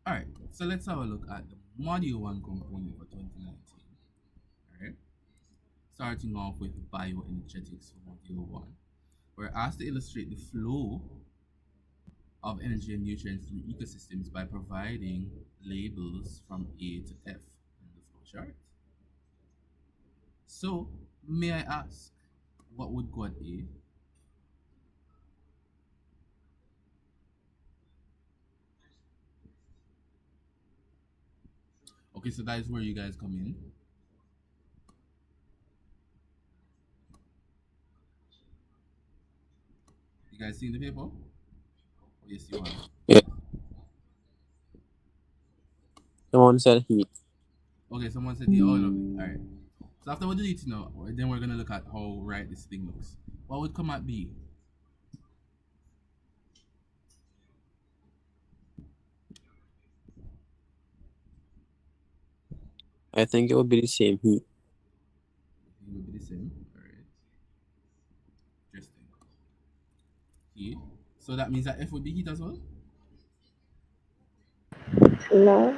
All right, so let's have a look at the Module 1 component for 2019. All right, starting off with bioenergetics for Module 1. We're asked to illustrate the flow of energy and nutrients through ecosystems by providing labels from A to F in the flow chart. So, may I ask, what would go at A? Okay, so that is where you guys come in. You guys seen the paper? Oh, yes, you have. Yeah, someone said heat. Okay, someone said, yeah, oh, lovely. All right. So after we do it now, then we're gonna look at how right this thing looks. What would come at B? I think it would be the same heat. It would be the same. All right. Interesting. Heat. So that means that F would be heat as well. No.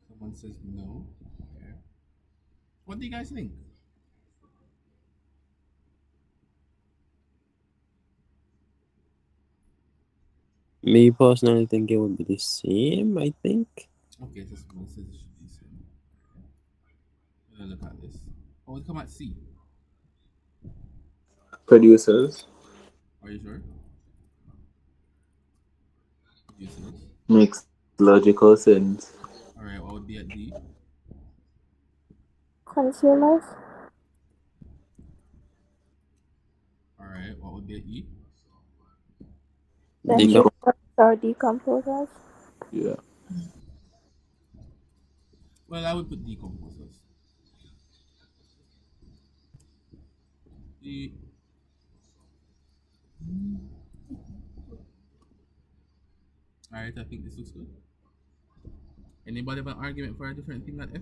Someone says no. Okay. What do you guys think? Me personally think it would be the same. I think. Okay, so someone says it should be the same. Okay. We're gonna look at this. What would come at C? Producers. Are you sure? Producers. Makes logical sense. All right. What would be at D? Consumers. All right. What would be at E? Then Decom- users or decomposers. Yeah. Well, I would put decomposers. The All right. I think this looks good. Anybody have an argument for a different thing at F? I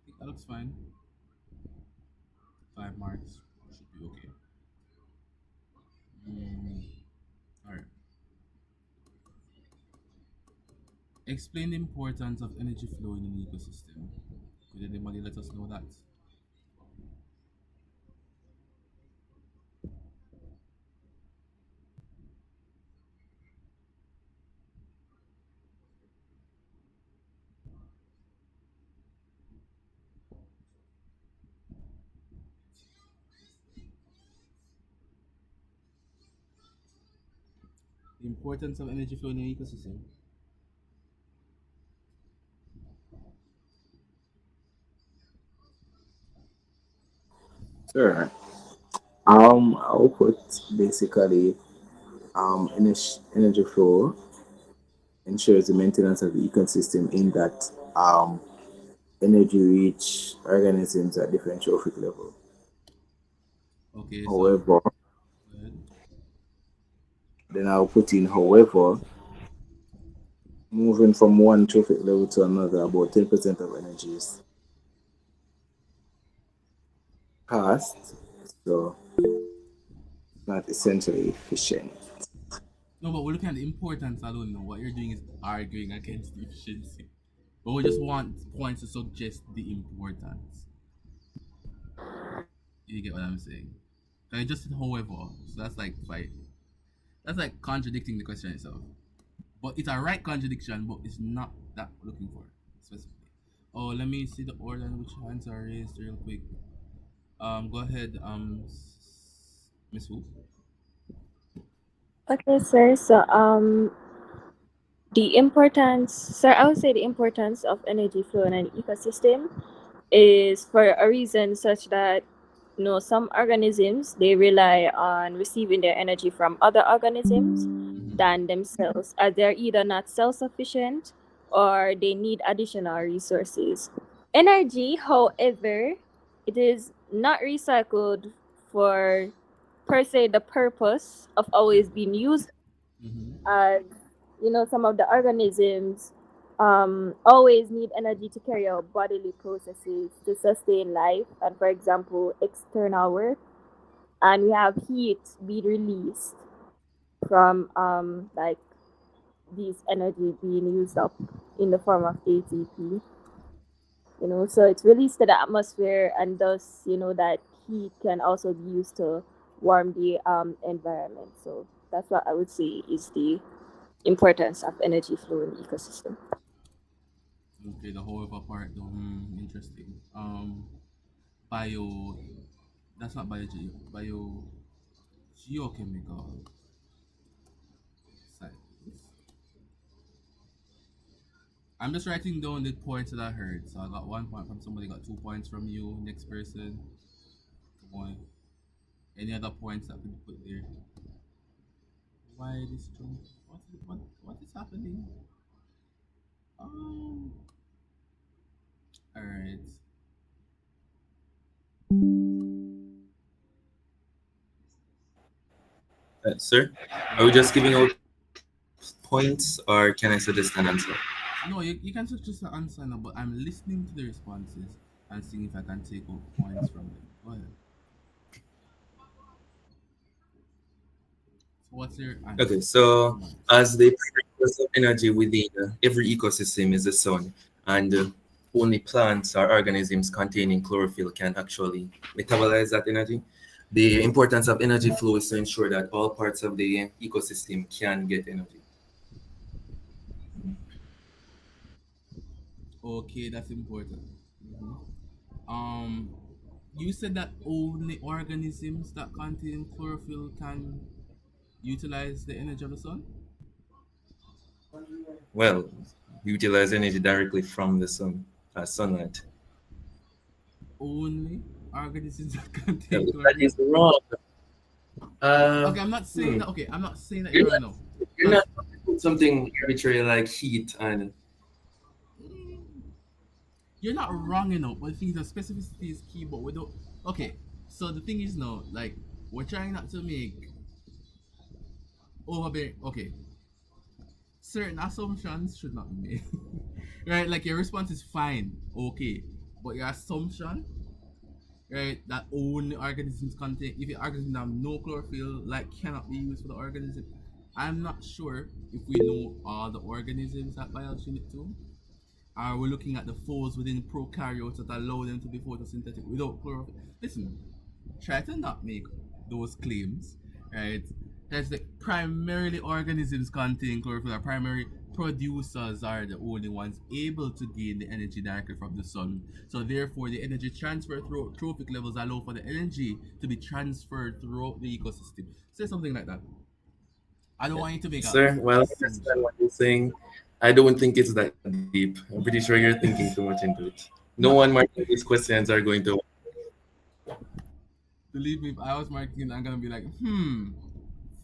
think that looks fine. 5 marks should be okay. Mm, all right. Explain the importance of energy flow in an ecosystem. Could anybody let us know that? The importance of energy flow in an ecosystem. Sure. I'll put basically energy flow ensures the maintenance of the ecosystem in that energy rich organisms at different trophic level. Okay, so However, go ahead. then I'll put in however, moving from one trophic level to another, about 10% of energy is passed, so not essentially efficient. No, but we're looking at the importance alone now. What you're doing is arguing against the efficiency. But we just want points to suggest the importance. You get what I'm saying? I just said however, so that's like fight. That's like contradicting the question itself. But it's a right contradiction, but it's not that we're looking for specifically. Oh, let me see the order in which hands are raised real quick. Go ahead, Miss Wu. Okay, sir. I would say the importance of energy flow in an ecosystem is for a reason such that some organisms they rely on receiving their energy from other organisms Mm-hmm. than themselves, as they're either not self-sufficient or they need additional resources. Energy, however, it is not recycled for per se the purpose of always being used, Mm-hmm. as some of the organisms always need energy to carry out bodily processes to sustain life and, for example, external work. and we have heat being released from like these energy being used up in the form of ATP. So it's released to the atmosphere, and thus that heat can also be used to warm the environment. So that's what I would say is the importance of energy flow in the ecosystem. Okay, the however part though, interesting. Bio, that's not biology, geochemical science. I'm just writing down the points that I heard. So I got 1 point from somebody, got 2 points from you. Next person, one. Any other points that we put there? Why this jump? What is happening? Um. All right. Sir, are we Yeah. just giving out points or can I suggest an answer? No, you can just answer now, but I'm listening to the responses and seeing if I can take out points from them. Go ahead. So what's your Okay, answer? so 2 marks. as the primary source of energy within every ecosystem is the sun, and only plants or organisms containing chlorophyll can actually metabolize that energy. The importance of energy flow is to ensure that all parts of the ecosystem can get energy. Okay, that's important. Mhm. Um, you said that only organisms that contain chlorophyll can utilize the energy of the sun. Well, utilize energy directly from the sun, sunlight. Only organisms that contain Well, that chlorophyll. is wrong. Okay, I'm not saying Hmm. that. Okay, I'm not saying that you're You're wrong not, now, you're because not put something arbitrary like heat and you're not wrong enough. But the thing is, that specificity is key. But we don't. Okay, so the thing is now, like we're trying not to make overbearing. Okay, certain assumptions should not be made. Right? Like your response is fine, okay, but your assumption, right, that only organisms contain, if the organism have no chlorophyll, like cannot be used for the organism. I'm not sure if we know all the organisms that biology need to. Are we looking at the folds within prokaryotes that allow them to be photosynthetic without chlorophyll? Listen, try to not make those claims, right? That's the primarily organisms containing chlorophyll are primary producers are the only ones able to gain the energy directly from the sun. So therefore the energy transfer through trophic levels allow for the energy to be transferred throughout the ecosystem. Say something like that. I don't want you to make a sir, while I understand assumption. what you're saying, I don't think it's that deep. I'm pretty sure you're thinking too much into it. No one No, marking these questions are going to. believe me, if I was marking, I'm gonna be like,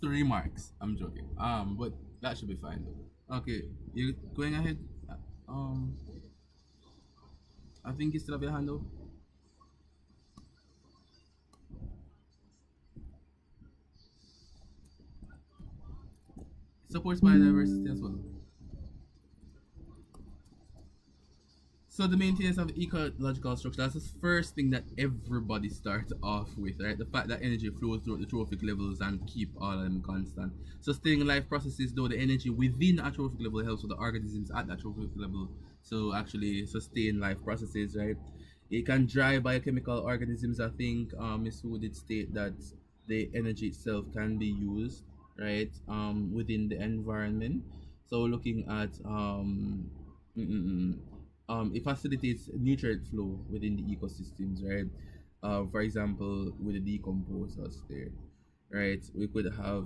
3 marks. I'm joking. But that should be fine though. Okay, you going ahead? Um, I think you still have your hand up. Supports biodiversity as well. So the maintenance of ecological structure, that's the first thing that everybody starts off with, right? The fact that energy flows through the trophic levels and keep all of them constant. Sustaining life processes, though the energy within a trophic level helps with the organisms at that trophic level. So actually sustain life processes, right? It can drive biochemical organisms. I think Miss Wu did state that the energy itself can be used, right? Within the environment. So looking at mm, mm, mm, it facilitates nutrient flow within the ecosystems, right? For example, with the decomposers there, right? We could have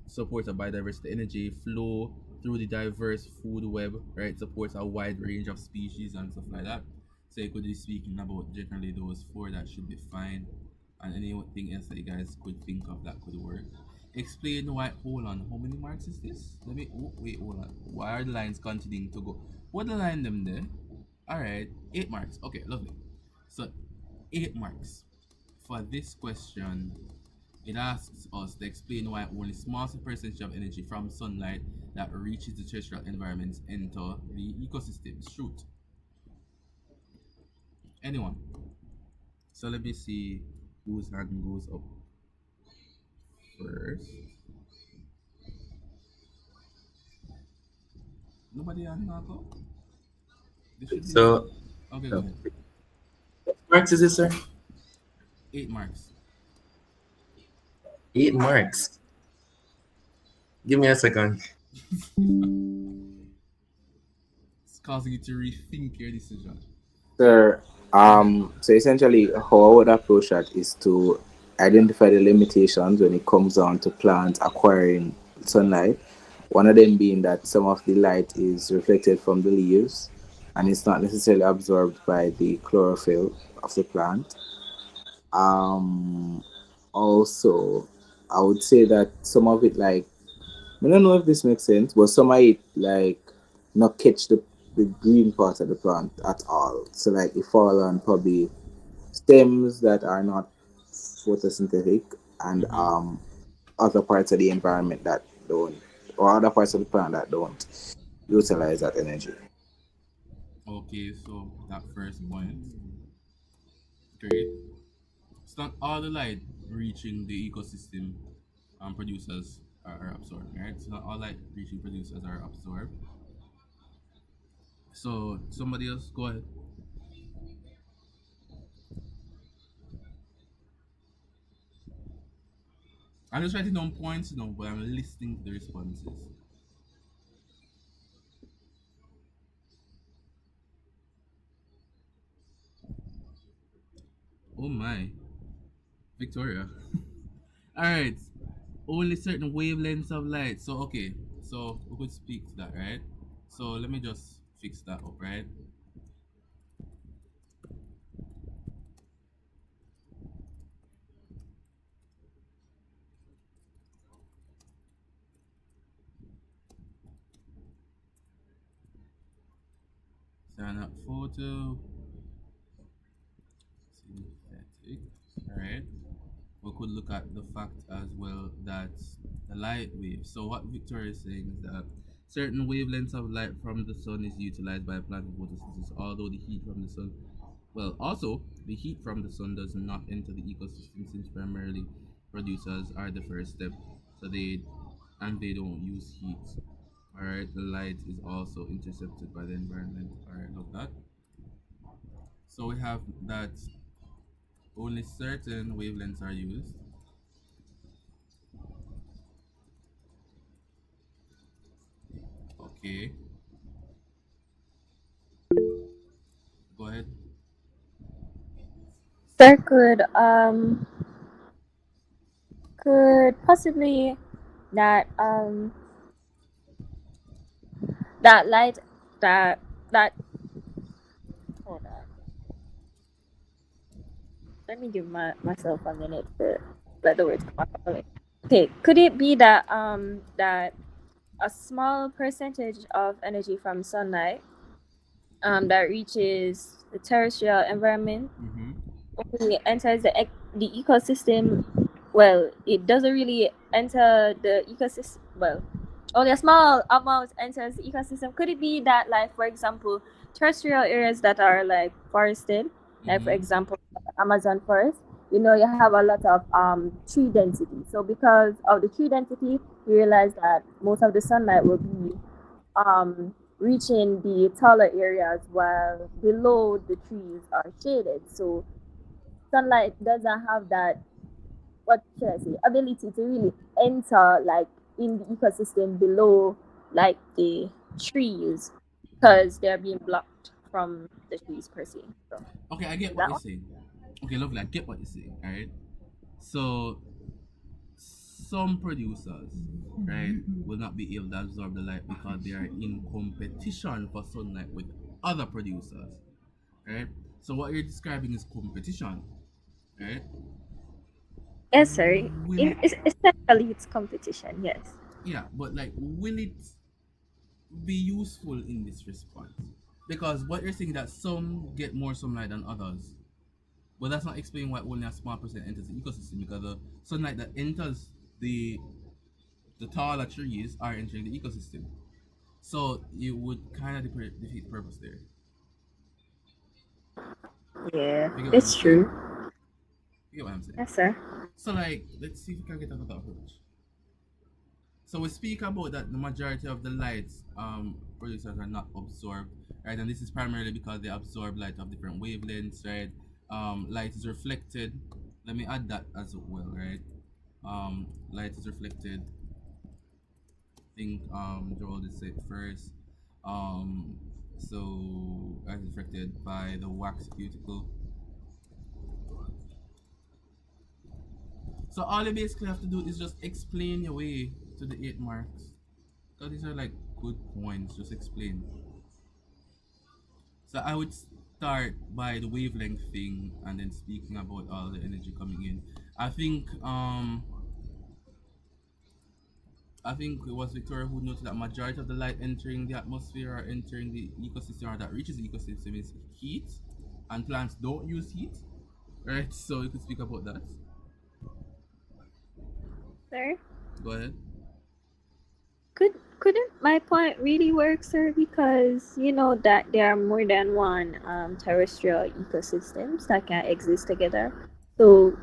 support a biodiversity energy flow through the diverse food web, right? Supports a wide range of species and stuff like that. So you could be speaking about generally those four that should be fine, and anything else that you guys could think of that could work. Explain why. Hold on. How many marks is this? Let me. Wait. Hold on. Why are the lines continuing to go? What the line them there? All right. 8 marks. Okay. Lovely. So 8 marks for this question. It asks us to explain why only small percentage of energy from sunlight that reaches the terrestrial environments enter the ecosystems. Shoot. Anyone? So let me see. whose hand goes up first? Nobody hand not up? This should be. So, Okay, go uh, ahead. marks is it, sir? 8 marks. 8 marks. Give me a second. It's causing you to rethink your decision. Sir, Go ahead. so essentially, how I would approach that is to identify the limitations when it comes down to plants acquiring sunlight. One of them being that some of the light is reflected from the leaves and it's not necessarily absorbed by the chlorophyll of the plant. Um, Also, I would say that some of it, like, I don't know if this makes sense, but some of it, like, not catch the green part of the plant at all. So, like, it fall on probably stems that are not photosynthetic and Mm-hmm. other parts of the environment that don't, or other parts of the plant that don't utilize that energy. Okay, so that first point. Great. It's not all the light reaching the ecosystem producers are absorbed, right? It's not all light reaching producers are absorbed. So somebody else, go ahead. I'm just writing down points, but I'm listening to the responses. Oh my, Victoria. All right. Only certain wavelengths of light. So okay, so we could speak to that, right? So let me just fix that up, right? Sign up photo, synthetic. All right. We could look at the fact as well that the light wave. So what Victoria is saying is that certain wavelengths of light from the sun is utilized by plant photosynthesis, although the heat from the sun, well, also the heat from the sun does not enter the ecosystem since primarily producers are the first step. So they don't use heat. All right, the light is also intercepted by the environment. All right, love that. So we have that only certain wavelengths are used. Okay, go ahead. Sir, could possibly that that light that that hold on. Let me give myself a minute to let the words come out of it. Okay, could it be that that a small percentage of energy from sunlight that reaches the terrestrial environment Mm-hmm. only enters the ecosystem. Well, it doesn't really enter the ecosystem. Well, only a small amount enters the ecosystem. Could it be that, like, for example, terrestrial areas that are like forested, like for Mm-hmm. example, Amazon forest, you have a lot of tree density. So because of the tree density, you realize that most of the sunlight will be reaching the taller areas while below the trees are shaded. So sunlight doesn't have that, what should I say, ability to really enter like in the ecosystem below like the trees Mm. because they're being blocked from the trees per se. So Okay, I get is what that you're one? saying. Okay, lovely. I get what you're saying. All right. So some producers, right, will not be able to absorb the light because they are in competition for sunlight with other producers, right? So what you're describing is competition, right? Yes, sir. Will it? Essentially, it's competition. Yes. Yeah, but like, will it be useful in this response? Because what you're saying that some get more sunlight than others, but that's not explaining why only a small percent enters the ecosystem because the sunlight that enters the the taller trees are entering the ecosystem. So it would kind of defeat the purpose there. Yeah, You get what I'm it's saying? true. You get what I'm saying? Yes, sir. So like, let's see if we can get another approach. So we speak about that the majority of the lights producers are not absorbed, right? And this is primarily because they absorb light of different wavelengths, right? Light is reflected. Let me add that as well, right? Light is reflected. Think Joel just said first. Um, so light is reflected by the wax cuticle. So all you basically have to do is just explain your way to the 8 marks. So these are like good points. Just explain. So I would start by the wavelength thing and then speaking about all the energy coming in. I think um I think it was Victoria who noted that majority of the light entering the atmosphere or entering the ecosystem or that reaches the ecosystem is heat, and plants don't use heat, right? So you could speak about that. Sir, Go ahead. couldn't my point really work, sir? Because you know that there are more than one terrestrial ecosystems that can exist together. So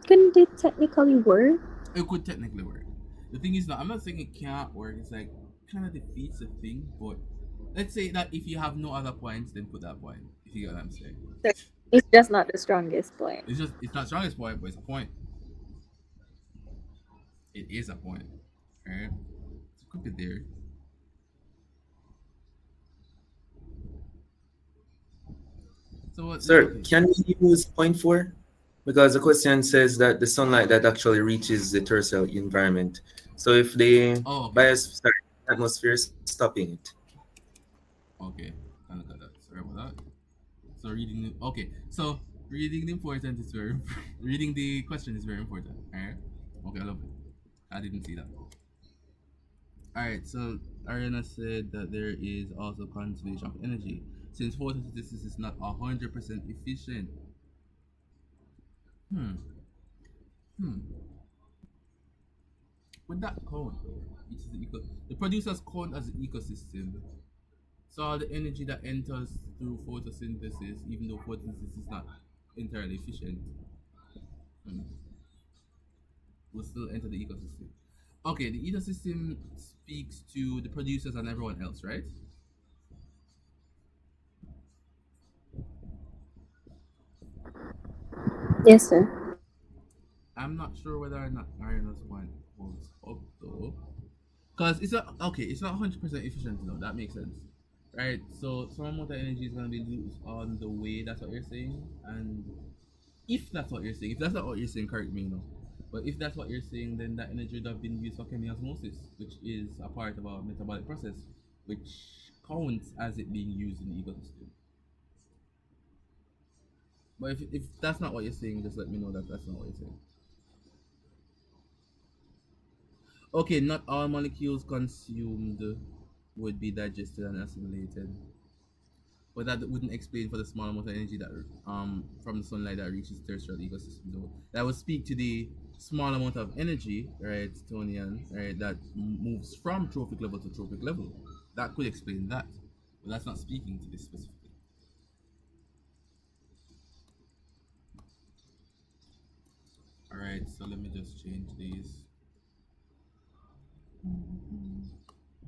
couldn't it technically work? It could technically work. The thing is, that I'm not saying it can't work. It's like kind of defeats the thing. But let's say that if you have no other points, then put that point. If you get what I'm saying. Sir, it's just not the strongest point. It's not strongest point, but it's a point. It is a point. Alright. So could be there. So what Sir, okay. can we use point four? Because the question says that the sunlight that actually reaches the terrestrial environment. So if the Oh okay. biosphere atmosphere is stopping it. Okay. I look at that. Sorry about that. So reading the okay. So reading the important is very reading the question is very important. Alright. Okay, I love it. I didn't see that. Alright, so Ariana said that there is also conservation of energy. Since photosynthesis is not 100% efficient. Hmm. Hmm. Would that count? Which is the producers count as an ecosystem. So all the energy that enters through photosynthesis, even though photosynthesis is not entirely efficient, hmm, will still enter the ecosystem. Okay, the ecosystem speaks to the producers and everyone else, right? Yes, sir. I'm not sure whether or not Ariana's point holds up though. Because it's not okay, it's not 100% efficient though, that makes sense. Right? So some amount of energy is gonna be loose on the way, that's what you're saying. And if that's what you're saying, if that's not what you're saying, correct me, But if that's what you're saying, then that energy would have been used for chemiosmosis, which is a part of our metabolic process, which counts as it being used in the ecosystem. But if that's not what you're saying, just let me know that that's not what you're saying. Okay, not all molecules consumed would be digested and assimilated. But that wouldn't explain for the small amount of energy that from the sunlight that reaches terrestrial ecosystem though. That would speak to the small amount of energy, right, Tonian, right, that moves from trophic level to trophic level. That could explain that. But that's not speaking to this specifically. Alright, so let me just change these.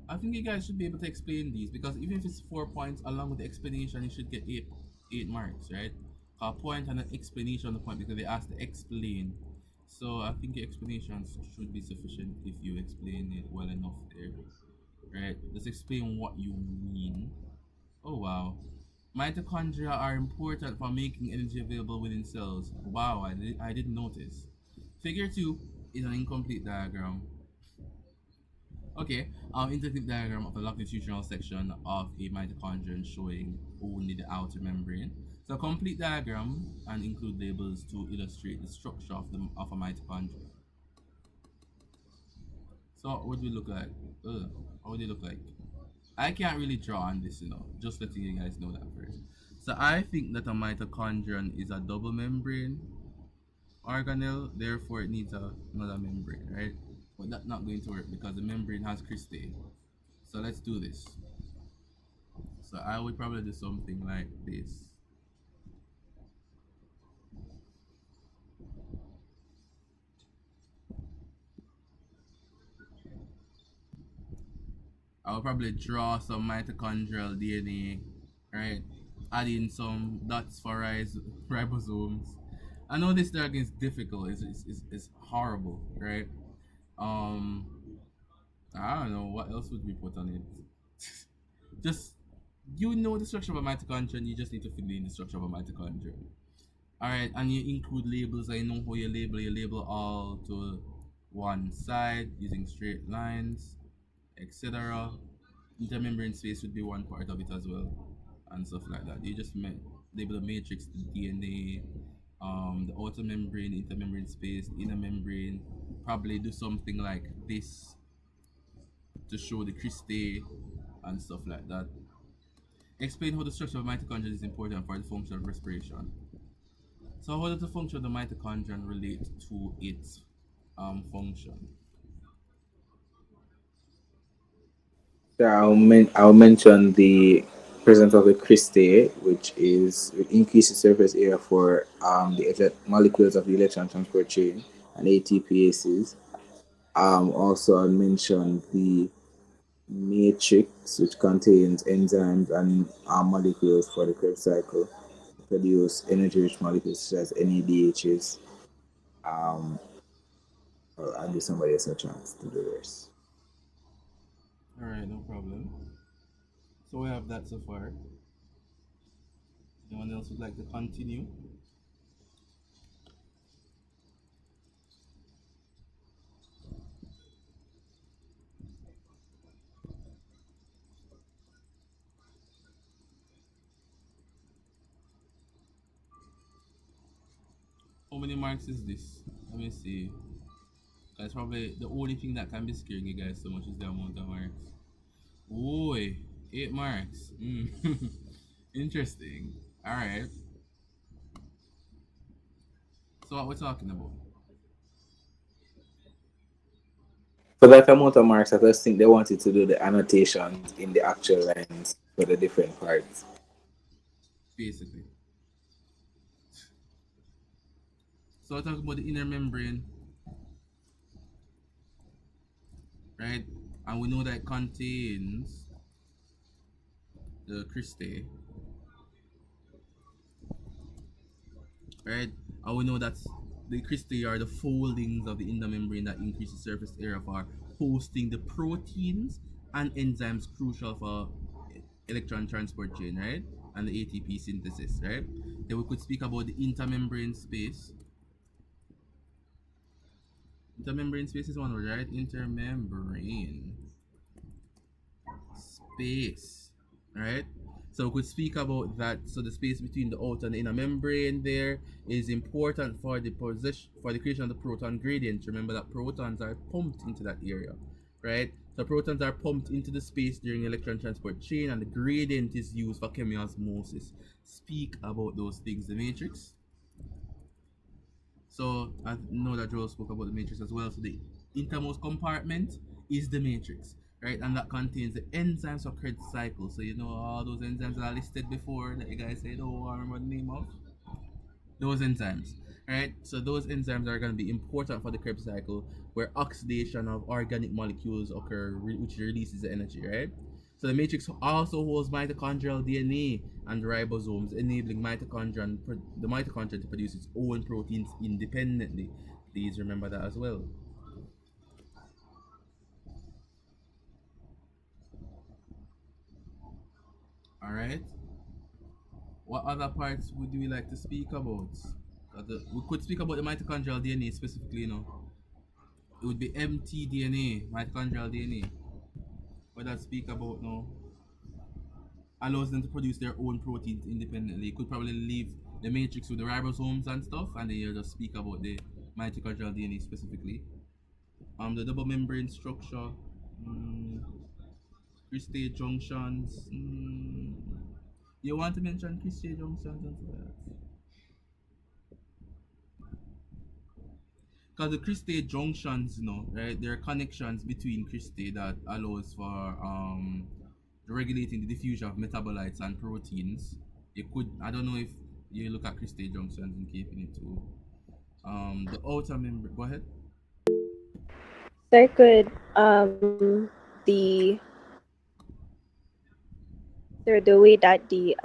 I think you guys should be able to explain these because even if it's 4 points along with the explanation, you should get eight marks, right? A point and an explanation on the point because they asked to explain. So I think your explanations should be sufficient if you explain it well enough there, right? Just explain what you mean. Oh wow. Mitochondria are important for making energy available within cells. Wow, I didn't notice. Figure 2 is an incomplete diagram. Okay, interactive diagram of a longitudinal section of a mitochondrion showing only the outer membrane. So a complete diagram and include labels to illustrate the structure of a mitochondria. So what would we look like? How would it look like? I can't really draw on this, just letting you guys know that first. So I think that a mitochondrion is a double membrane organelle, therefore it needs another membrane, right? But that's not going to work because the membrane has cristae. So let's do this. So I would probably do something like this. I'll probably draw some mitochondrial DNA, right? Add in some dots for ribosomes. I know this drug is difficult. It's horrible, right? Um, I don't know what else would we put on it. Just you know the structure of a mitochondria, and you just need to fill in the structure of a mitochondria. All right, and you include labels. I know how you label. You label all to one side using straight lines, etc. Intermembrane space would be one part of it as well, and stuff like that. You just label the matrix, the DNA, the outer membrane, intermembrane space, the inner membrane. Probably do something like this to show the cristae and stuff like that. Explain how the structure of mitochondria is important for the function of respiration. So, how does the function of the mitochondrion relate to its function? So I'll mention the presence of the cristae, which is it increases surface area for molecules of the electron transport chain and ATPases. Also, I'll mention the matrix, which contains enzymes and molecules for the Krebs cycle, produce energy-rich molecules such as NADHs. Um, I'll give somebody else a chance to do this. All right, no problem. So we have that so far. Anyone else would like to continue? How many marks is this? Let me see. That's probably the only thing that can be scaring you guys so much is the amount of marks. Oi, 8 marks. Interesting. All right. So what we're talking about? For that amount of marks, I just think they wanted to do the annotations in the actual lines for the different parts. Basically. So we're talking about the inner membrane, right? And we know that it contains the cristae, right? And we know that the cristae are the foldings of the inner membrane that increase the surface area for hosting the proteins and enzymes crucial for electron transport chain, right? And the ATP synthesis, right? Then we could speak about the intermembrane space. Intermembrane space is one word, right? Intermembrane space, right? So we could speak about that. So the space between the outer and the inner membrane there is important for the position for the creation of the proton gradient. Remember that protons are pumped into that area, right? So protons are pumped into the space during electron transport chain, and the gradient is used for chemiosmosis. Speak about those things. The matrix. So I know that Joel spoke about the matrix as well. So the innermost compartment is the matrix, right? And that contains the enzymes for Krebs cycle. So you know all those enzymes that I listed before that you guys said, oh, I remember the name of those enzymes, right? So those enzymes are going to be important for the Krebs cycle, where oxidation of organic molecules occur, which releases the energy, right? So the matrix also holds mitochondrial DNA and ribosomes, enabling the mitochondria to produce its own proteins independently. Please remember that as well. All right. What other parts would we like to speak about? We could speak about the mitochondrial DNA specifically, you know. It would be mtDNA, mitochondrial DNA. What that speak about now allows them to produce their own proteins independently. You could probably leave the matrix with the ribosomes and stuff, and then you just speak about the mitochondrial DNA specifically. The double membrane structure, mm, cristae junctions. You want to mention cristae junctions and stuff like that? Because the cristae junctions, you know, right? There are connections between cristae that allows for regulating the diffusion of metabolites and proteins. You could, I don't know if you look at cristae junctions in keeping it too. The outer membrane. Go ahead. So I could the the way that the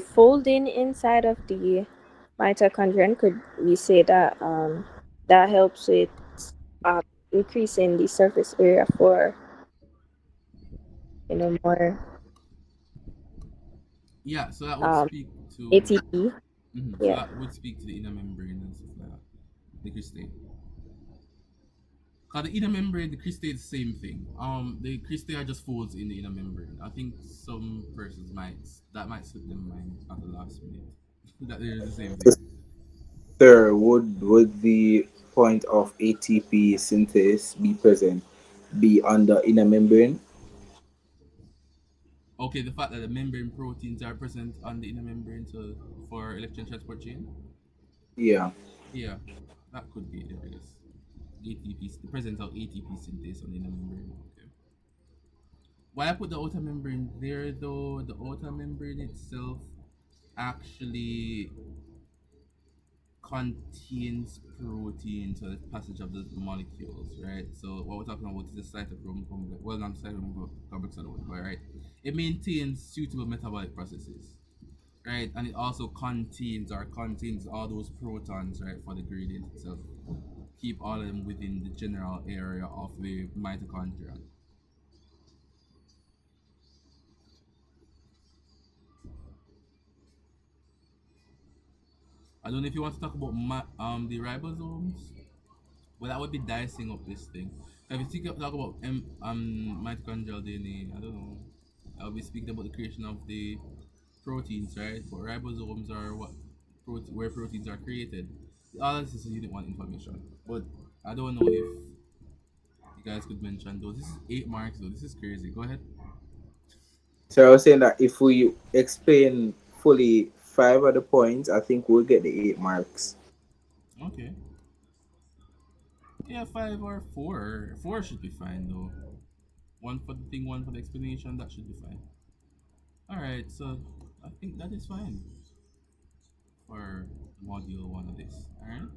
folding inside of the mitochondrion, could we say that that helps with uh, increasing the surface area for more Yeah, so that would um speak to ATP. so Yeah. that would speak to the inner membrane and stuff like that. The cristae. Cause the inner membrane, the cristae is the same thing. The cristae are just folds in the inner membrane. I think some persons might slip their mind at the last minute that they're the same thing. Sir, would the point of ATP synthesis be present be on the inner membrane? Okay, the fact that the membrane proteins are present on the inner membrane for electron transport chain. Yeah. Yeah, that could be it, I guess. ATP, the presence of ATP synthase on the inner membrane. Okay. Why I put the outer membrane there though? The outer membrane itself actually contains protein, so the passage of the molecules, right? So what we're talking about is the cytochrome complex. Well, not cytochrome complex, right? It maintains suitable metabolic processes, right? And it also contains all those protons, right, for the gradient itself. Keep all of them within the general area of the mitochondria. I don't know if you want to talk about the ribosomes. Well, that would be dicing up this thing. So if you talk about mitochondrial DNA, I don't know. I'll be speaking about the creation of the proteins, right? But ribosomes are where proteins are created. All this is unit one information. But I don't know if you guys could mention those. This is 8 marks though. This is crazy. Go ahead. So I was saying that if we explain fully five of the points, I think we'll get the 8 marks. Okay. Yeah, five or four. Four should be fine though. One for the thing, one for the explanation. That should be fine. All right. So I think that is fine for module one of this. All right.